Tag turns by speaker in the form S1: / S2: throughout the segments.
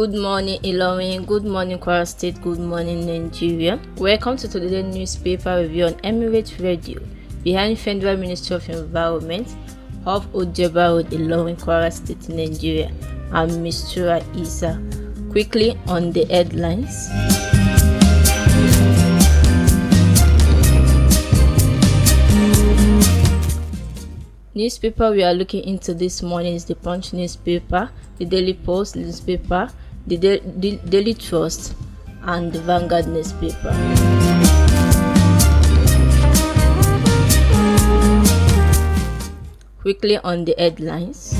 S1: Good morning, Ilorin. Good morning, Kwara State. Good morning, Nigeria. Welcome to today's newspaper review on REVEIW. Behind Federal Ministry of Environment, off Ojeba Road, Ilorin, Kwara State, Nigeria. I'm Misturah Issa. Quickly on the headlines. Newspaper we are looking into this morning is the Punch newspaper, the Daily Post newspaper, the Daily Trust, and the Vanguard newspaper. Quickly on the headlines.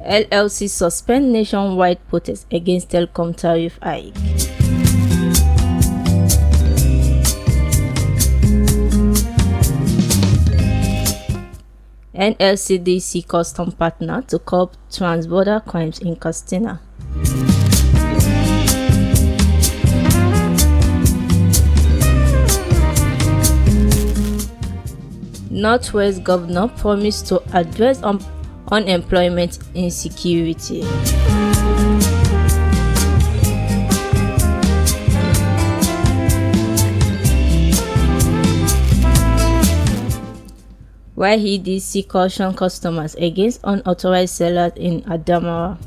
S1: LLC suspend nationwide protest against telecom tariff hike. NLCDC custom partner to curb transborder crimes in Katsina. Northwest governor promised to address unemployment insecurity. While he did see caution customers against unauthorized sellers in Adamawa.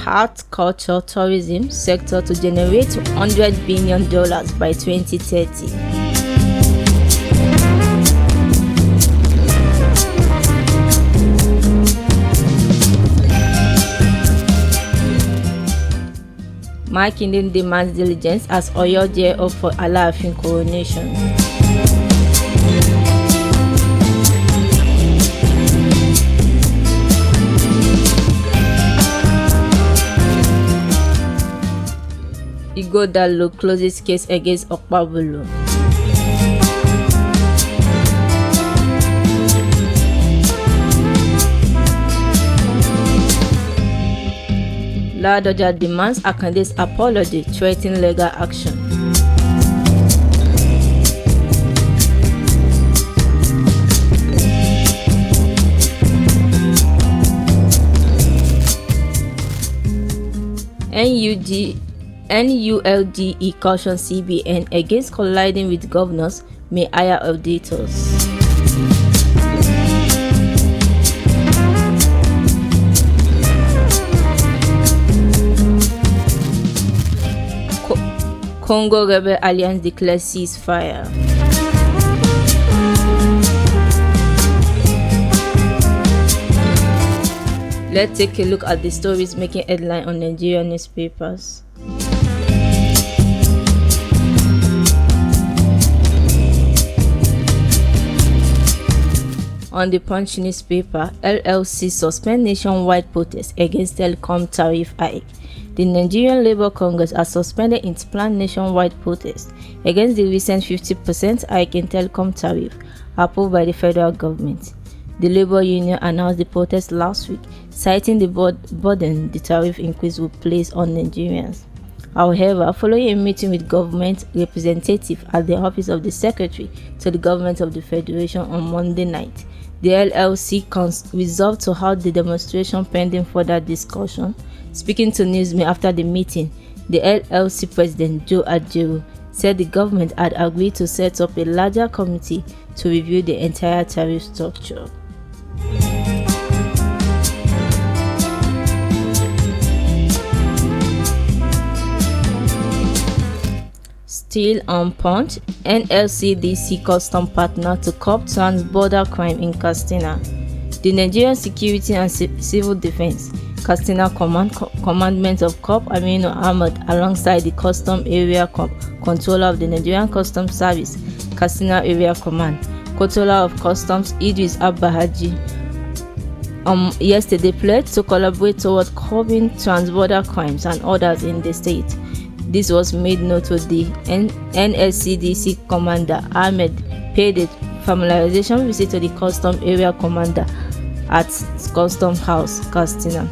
S1: Art, culture, tourism sector to generate $100 billion by 2030. Makinde demands diligence as Oyo gear up for Alaafin coronation. Igodalo closes case against Okpabolo. Ladoja demands Akande's apology, threatening legal action. NULDE cautions CBN against colliding with governors, may hire auditors. Congo Rebel Alliance declares ceasefire. Let's take a look at the stories making headline on Nigerian newspapers. On the Punch newspaper, LLC suspend nationwide protest against telecom tariff hike. The Nigerian Labour Congress has suspended its planned nationwide protest against the recent 50% hike in telecom tariff approved by the federal government. The Labour Union announced the protest last week, citing the burden the tariff increase will place on Nigerians. However, following a meeting with government representatives at the office of the Secretary to the Government of the Federation on Monday night, the LLC resolved to halt the demonstration pending further discussion. Speaking to Newsme after the meeting, the LLC President Joe Ajaero said the government had agreed to set up a larger committee to review the entire tariff structure. Still on Punch, NLCDC custom partner to curb transborder crime in Katsina. The Nigerian Security and Civil Defense Katsina Commandment of Cop Aminu Ahmed, alongside the Custom Area Controller of the Nigerian Customs Service, Katsina Area Command, Controller of Customs Idris Abba Haji, yesterday pledged to collaborate toward curbing transborder crimes and others in the state. This was made known to the NSCDC commander Ahmed paid a familiarization visit to the custom area commander at Custom House, Katsina.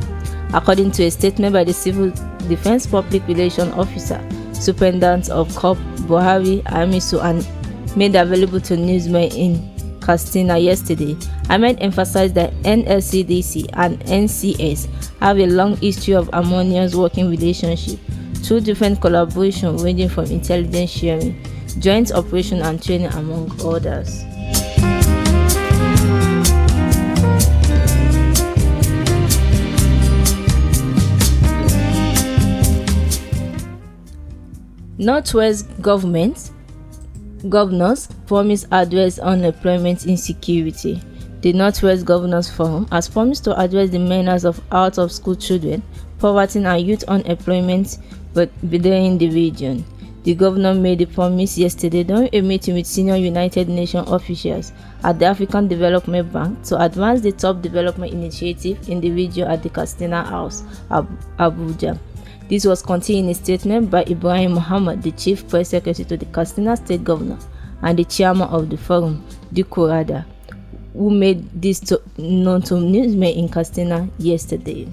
S1: According to a statement by the Civil Defense Public Relations Officer, Superintendent of Corp Buhari Amisu, and made available to newsmen in Katsina yesterday, Ahmed emphasized that NSCDC and NCS have a long history of harmonious working relationship, two different collaboration ranging from intelligence sharing, joint operation and training, among others. Northwest governors promise address unemployment insecurity. The Northwest Governors Forum has promised to address the menace of out-of-school children, poverty and youth unemployment within the region. The governor made the promise yesterday during a meeting with senior United Nations officials at the African Development Bank to advance the top development initiative in the region at the Katsina House, Abuja. This was contained in a statement by Ibrahim Muhammad, the Chief Press Secretary to the Katsina State Governor and the Chairman of the Forum, Dikko Rada, who made this known to newsmen in Katsina yesterday.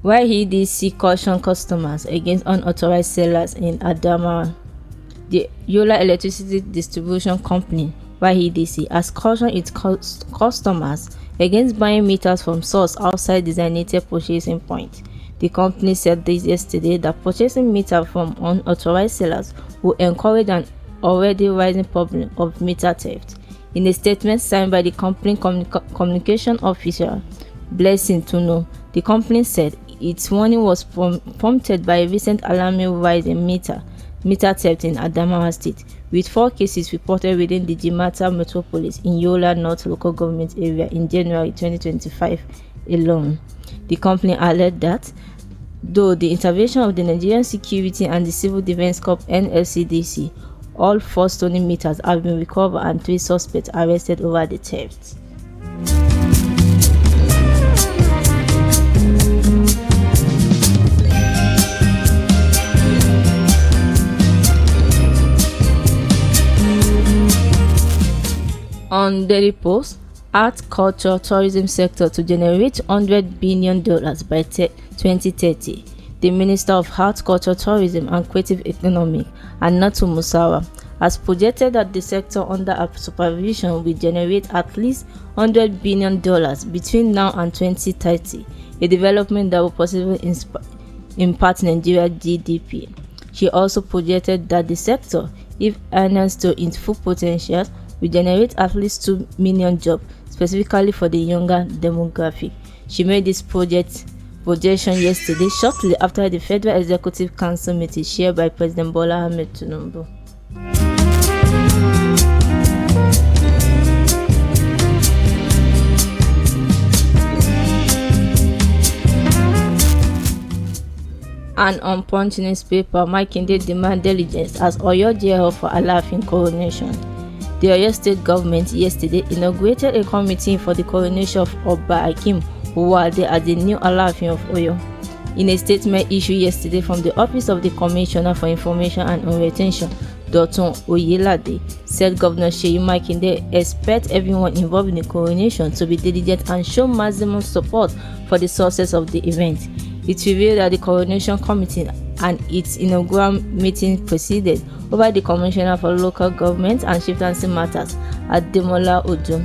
S1: YEDC caution customers against unauthorized sellers in Adamawa. The Yola Electricity Distribution Company, YEDC, has cautioned its customers against buying meters from source outside designated purchasing point. The company said this yesterday that purchasing meters from unauthorized sellers will encourage an already rising problem of meter theft. In a statement signed by the company communication officer, Blessing Tuno, the company said its warning was prompted by a recent alarming rise in meter theft in Adamawa State, with 4 cases reported within the Jimata metropolis in Yola North local government area in January 2025 alone. The company added that, though the intervention of the Nigerian Security and the Civil Defense Corps (NSCDC), all 4 stolen meters have been recovered and 3 suspects arrested over the theft. On Daily Post, art, culture, tourism sector to generate $100 billion by 2030. The Minister of Art, Culture, Tourism and Creative Economy, Annatu Musawa, has projected that the sector under her supervision will generate at least $100 billion between now and 2030, a development that will possibly impact Nigeria's GDP. She also projected that the sector, if harnessed to its full potential, will generate at least 2 million jobs, specifically for the younger demographic. She made this projection yesterday, shortly after the Federal Executive Council meeting chaired by President Bola Ahmed Tinubu. And on Punch newspaper, Makinde demand diligence as Oyo jail for Alaafin coronation. The Oyo State government yesterday inaugurated a committee for the coronation of Oba Akim Uwade as the new Alaafin of Oyo. In a statement issued yesterday from the Office of the Commissioner for Information and Retention, Dr. Oyelade said Governor Seyi Makinde expects everyone involved in the coronation to be diligent and show maximum support for the success of the event. It revealed that the coronation committee and its inaugural meeting proceeded over the Commissioner for Local Government and Chieftaincy Matters at Demola Ojo.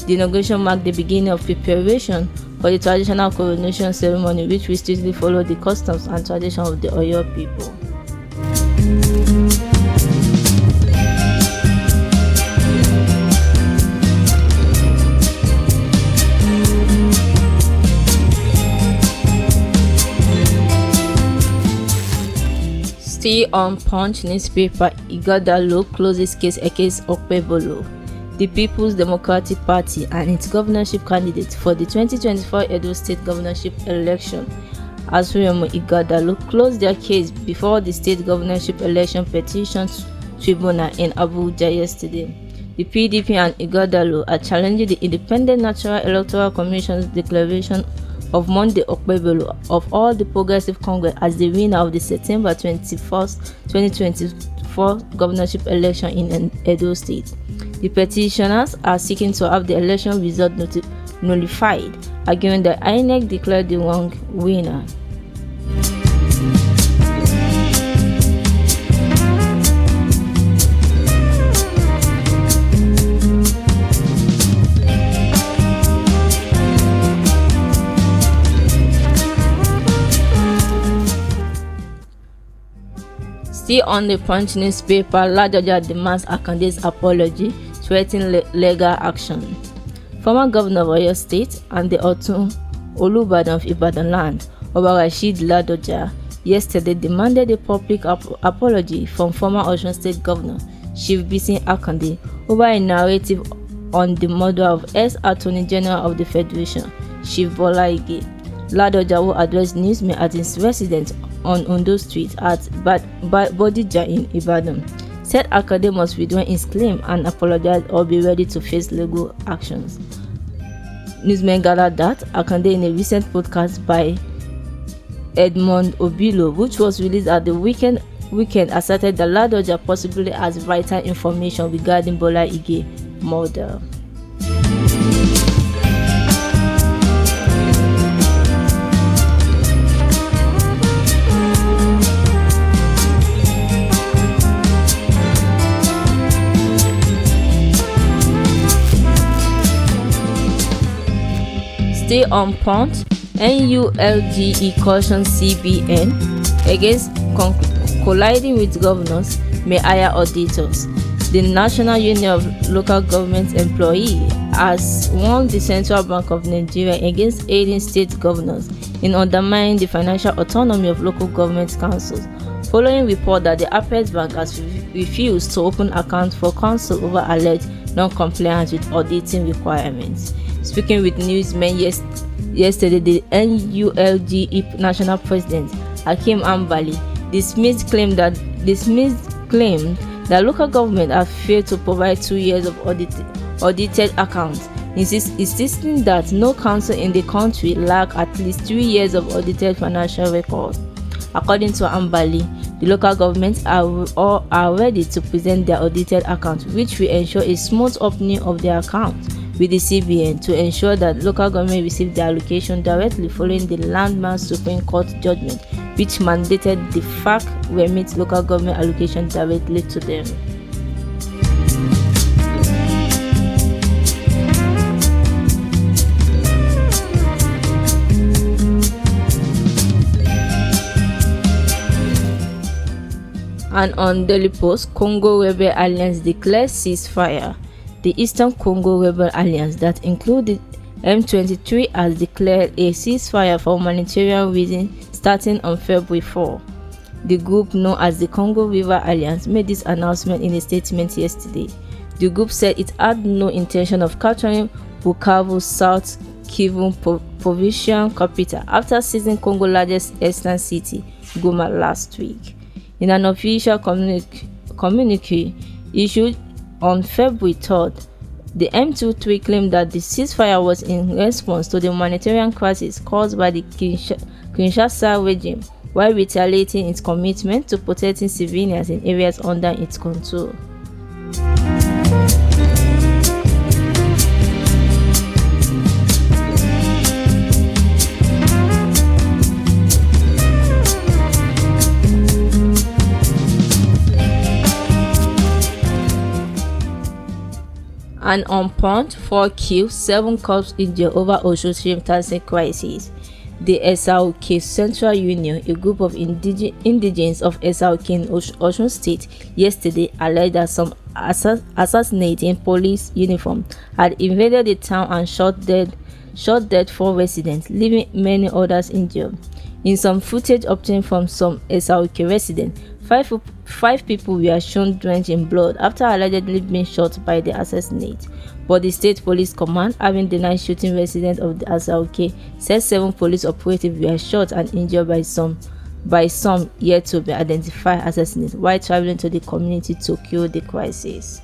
S1: The inauguration marked the beginning of preparation for the traditional coronation ceremony, which will strictly follow the customs and tradition of the Oyo people. Still on Punch newspaper, Ighodalo closes case against Okpebholo. The People's Democratic Party and its governorship candidate for the 2024 Edo State governorship election, Asurimu Ighodalo, closed their case before the state governorship election petition tribunal in Abuja yesterday. The PDP and Ighodalo are challenging the Independent National Electoral Commission's declaration of Monday Okpebholo of all the Progressive Congress as the winner of the September 21st, 2024 governorship election in Edo State. The petitioners are seeking to have the election result nullified, arguing that INEC declared the wrong winner. Still on the Punch newspaper, Ladoja demands Akande's apology, threatening legal action. Former governor of Oyo State and the Otun Olubadan of Ibadan land, Oba Rasheed Ladoja, yesterday demanded a public apology from former Osun State Governor Chief Bisi Akande over a narrative on the murder of ex-Attorney General of the Federation, Chief Bola Ige. Ladoja, who addressed newsmen at his residence on Ondo Street at Bodija in Ibadan, said Akande must withdraw his claim and apologize or be ready to face legal actions. Newsmen gathered that Akande, in a recent podcast by Edmond Obilo, which was released at the weekend, asserted that Ladoja possibly has vital information regarding Bola Ige murder. Stay on point. NULGE cautions CBN against colliding with governors may hire auditors. The National Union of Local Government Employees has warned the Central Bank of Nigeria against aiding state governors in undermining the financial autonomy of local government councils, following report that the Apex Bank has refused to open accounts for council over alleged non-compliance with auditing requirements. Speaking with newsmen yesterday, the NULGE National President Hakeem Ambali dismissed claim that local government have failed to provide 2 years of audited accounts, insisting that no council in the country lack at least 3 years of audited financial records. According to Ambali, the local governments are ready to present their audited accounts, which will ensure a smooth opening of their accounts with the CBN to ensure that local government receive their allocation directly following the landmark Supreme Court judgment, which mandated the FAC remit local government allocation directly to them. And on Daily Post, Congo Rebel Alliance declares ceasefire. The Eastern Congo Rebel Alliance, that included M23, has declared a ceasefire for humanitarian reasons starting on February 4. The group, known as the Congo River Alliance, made this announcement in a statement yesterday. The group said it had no intention of capturing Bukavu, South Kivu provincial capital, after seizing Congo's largest eastern city, Goma, last week. In an official communique issued on February 3rd, the M23 claimed that the ceasefire was in response to the humanitarian crisis caused by the Kinshasa regime, while retaliating its commitment to protecting civilians in areas under its control. And on Punch, 4 killed, 7 cops injured over Osun taxi crisis. The SRK Central Union, a group of indigents of SRK in Osun State, yesterday alleged that some assassinating police uniform had invaded the town and shot dead 4 residents, leaving many others injured. In some footage obtained from some SRK residents, 5 people were shown drenched in blood after allegedly being shot by the assassinate. But the state police command, having denied shooting residents of the SRK, said 7 police operatives were shot and injured by some by some yet to be identified assassinates while traveling to the community to cure the crisis.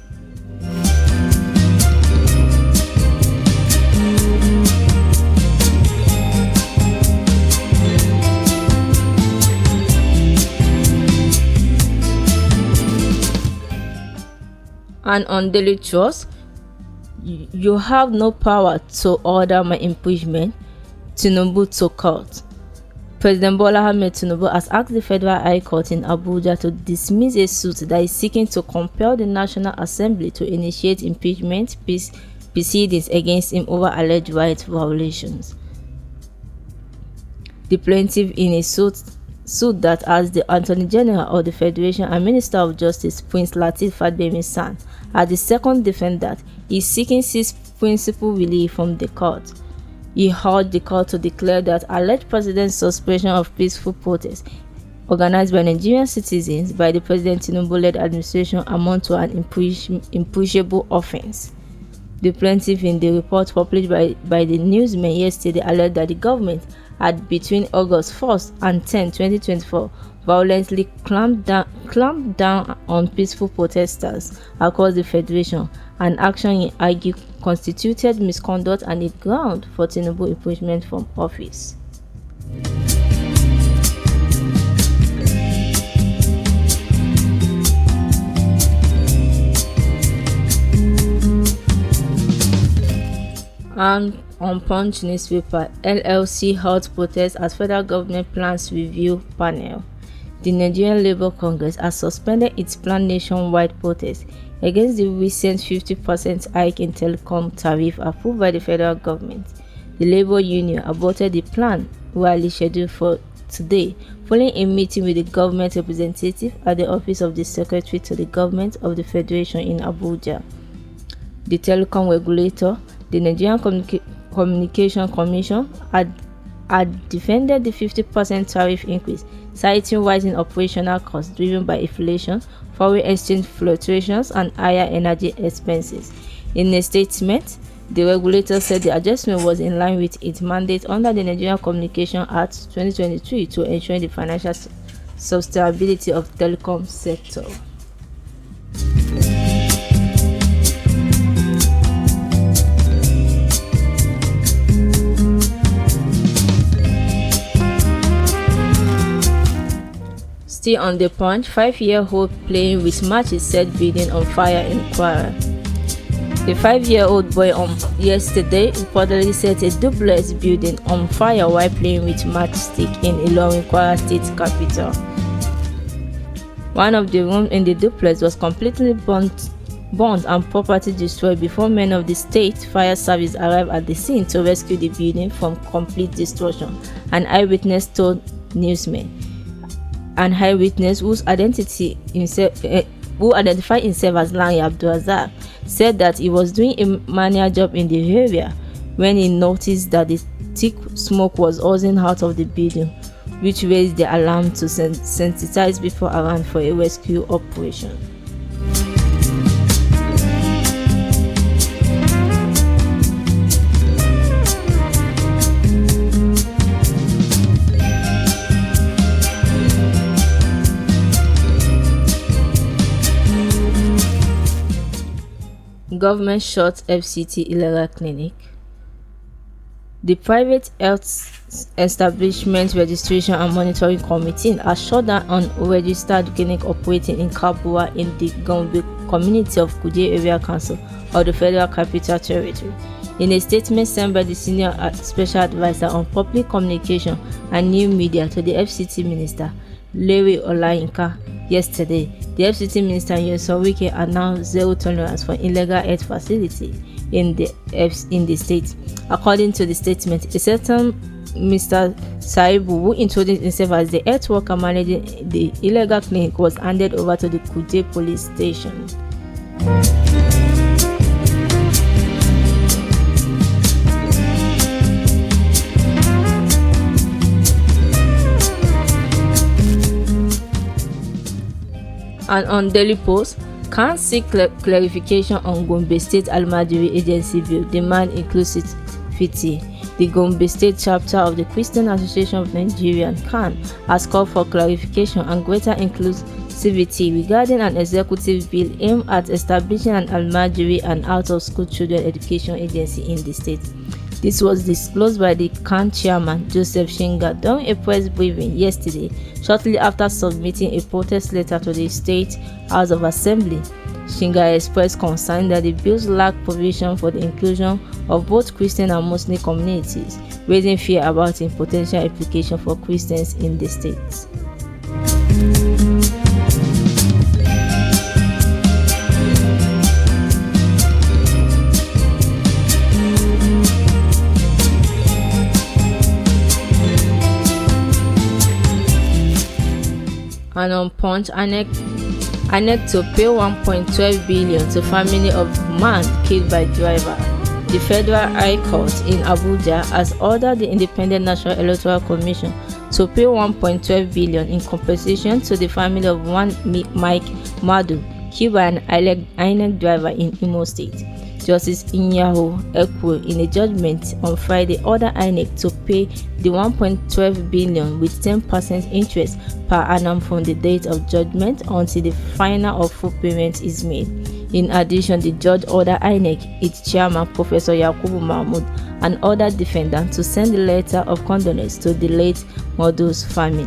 S1: And on Daily Trust, you have no power to order my impeachment, Tinubu to court. President Bola Ahmed Tinubu has asked the Federal High Court in Abuja to dismiss a suit that is seeking to compel the National Assembly to initiate impeachment proceedings against him over alleged rights violations. The plaintiff in a suit that has the Attorney General of the Federation and Minister of Justice Prince Lateef Fagbemisan as the second defendant is seeking six principal relief from the court. He urged the court to declare that alleged president's suspension of peaceful protests organized by Nigerian citizens by the President Tinubu-led administration amount to an impeachable offense. The plaintiff in the report published by the newsman yesterday alleged that the government had between August 1st and 10, 2024 violently clamped down on peaceful protesters across the Federation, an action he argued constituted misconduct and a ground for Tinubu impeachment from office. And on Punch newspaper, LLC halt protest as federal government plans review panel. The Nigerian Labour Congress has suspended its planned nationwide protest against the recent 50% hike in telecom tariff approved by the federal government. The Labour Union aborted the plan rally scheduled for today, following a meeting with the government representative at the office of the Secretary to the Government of the Federation in Abuja. The telecom regulator, the Nigerian Communication Commission, had defended the 50% tariff increase, citing rising operational costs driven by inflation, foreign exchange fluctuations, and higher energy expenses. In a statement, the regulator said the adjustment was in line with its mandate under the Nigerian Communication Act 2023 to ensure the financial sustainability of the telecom sector. Still on the Punch, 5-year-old playing with matches set building on fire in Kwara. The 5-year-old boy on yesterday reportedly set a duplex building on fire while playing with matchstick in Ilorin, Kwara State capital. One of the rooms in the duplex was completely burnt and property destroyed before men of the state fire service arrived at the scene to rescue the building from complete destruction. An eyewitness told newsmen. An eyewitness who identified himself as Lanyi Abdulrazak said that he was doing a manual job in the area when he noticed that the thick smoke was oozing out of the building, which raised the alarm to sensitize people around for a rescue operation. Government shut FCT illegal clinic. The Private Health Establishment Registration and Monitoring Committee has shut down unregistered clinic operating in Kabua in the Gombe community of Kuje Area Council of the Federal Capital Territory. In a statement sent by the Senior Special Advisor on Public Communication and New Media to the FCT Minister, Larry Olayinka, yesterday, the FCT Minister Nyesom Wike announced zero tolerance for illegal health facilities in the state. According to the statement, a certain Mr. Saibu, who introduced himself as the health worker managing the illegal clinic, was handed over to the Kuje police station. And on Daily Post, can seek clarification on Gombe State Almajiri Agency bill, demand inclusivity. The Gombe State chapter of the Christian Association of Nigeria (CAN) has called for clarification and greater inclusivity regarding an executive bill aimed at establishing an Almajiri and out-of-school children education agency in the state. This was disclosed by the CAN chairman, Joseph Shinga, during a press briefing yesterday, shortly after submitting a protest letter to the State House of Assembly. Shinga expressed concern that the bills lack provision for the inclusion of both Christian and Muslim communities, raising fear about its potential implication for Christians in the state. And on Punch, INEC to pay 1.12 billion to family of man killed by driver. The Federal High Court in Abuja has ordered the Independent National Electoral Commission to pay 1.12 billion in compensation to the family of one Mike Madu killed by an INEC driver in Imo State. Justice Inyaho Ekwe, in a judgment on Friday, ordered INEC to pay the 1.12 billion with 10% interest per annum from the date of judgment until the final or full payment is made. In addition, the judge ordered INEC, its chairman, Professor Yakubu Mahmood, and other defendants to send a letter of condolence to the late Modu's family.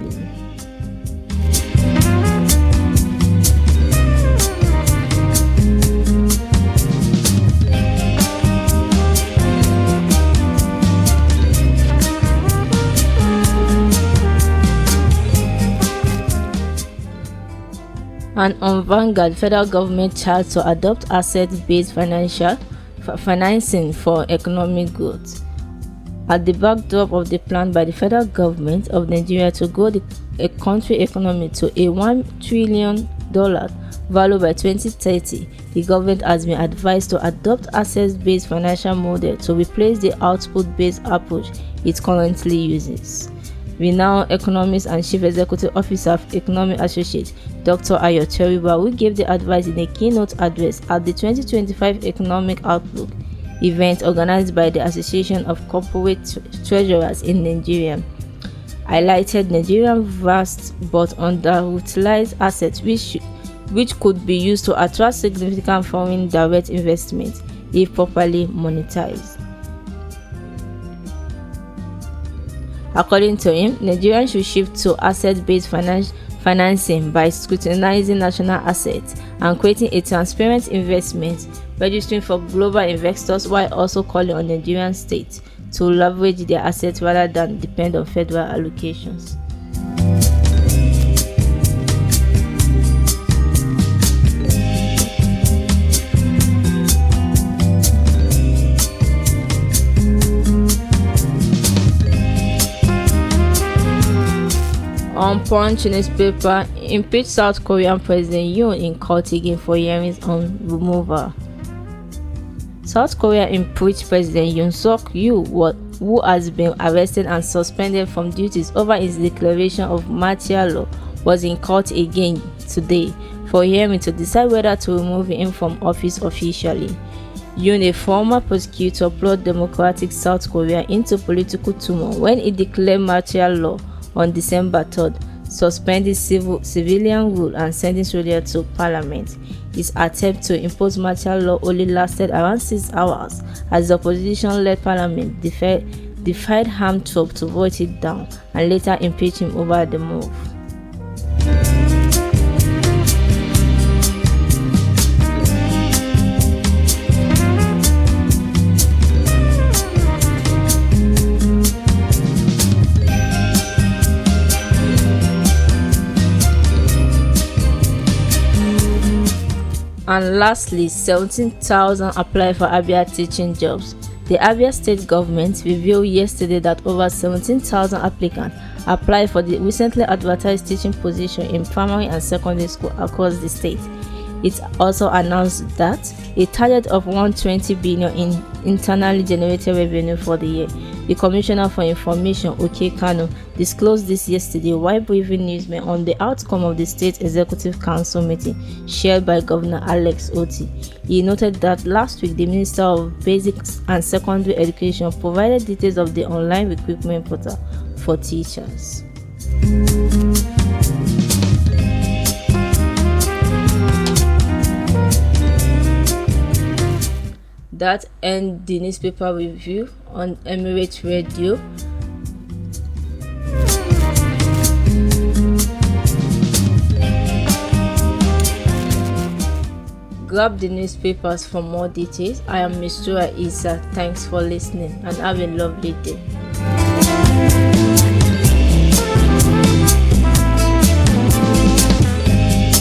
S1: And on Vanguard, federal government charged to adopt asset-based financing for economic growth. At the backdrop of the plan by the federal government of Nigeria to grow a country economy to a $1 trillion value by 2030, the government has been advised to adopt asset-based financial model to replace the output-based approach it currently uses. Renowned economist and chief executive officer of Economic Associates, Dr. Ayo Teriba, who gave the advice in a keynote address at the 2025 Economic Outlook event organized by the Association of Corporate Treasurers in Nigeria, highlighted Nigeria's vast but underutilized assets which could be used to attract significant foreign direct investment if properly monetized. According to him, Nigerians should shift to asset-based financing by scrutinizing national assets and creating a transparent investment registering for global investors, while also calling on Nigerian states to leverage their assets rather than depend on federal allocations. On Punch newspaper, impeached South Korean President Yoon in court again for hearings on removal. South Korea impeached President Yoon Suk-yeol, who has been arrested and suspended from duties over his declaration of martial law, was in court again today for hearing to decide whether to remove him from office officially. Yoon, a former prosecutor, plunged democratic South Korea into political turmoil when he declared martial law on December 3rd, suspending civilian rule and sending soldiers to parliament. His attempt to impose martial law only lasted around 6 hours as the opposition-led parliament defied armed troops to vote it down and later impeached him over the move. And lastly, 17,000 apply for Abia teaching jobs. The Abia state government revealed yesterday that over 17,000 applicants applied for the recently advertised teaching position in primary and secondary school across the state. It also announced that a target of 120 billion in internally generated revenue for the year The Commissioner for Information, Oke Kano, disclosed this yesterday while briefing newsmen on the outcome of the State Executive Council meeting chaired by Governor Alex Otti. He noted that last week the Minister of Basic and Secondary Education provided details of the online recruitment portal for teachers. That ends the newspaper review on Emirates Radio. Grab the newspapers for more details. I am Misturah Issa. Thanks for listening and have a lovely day.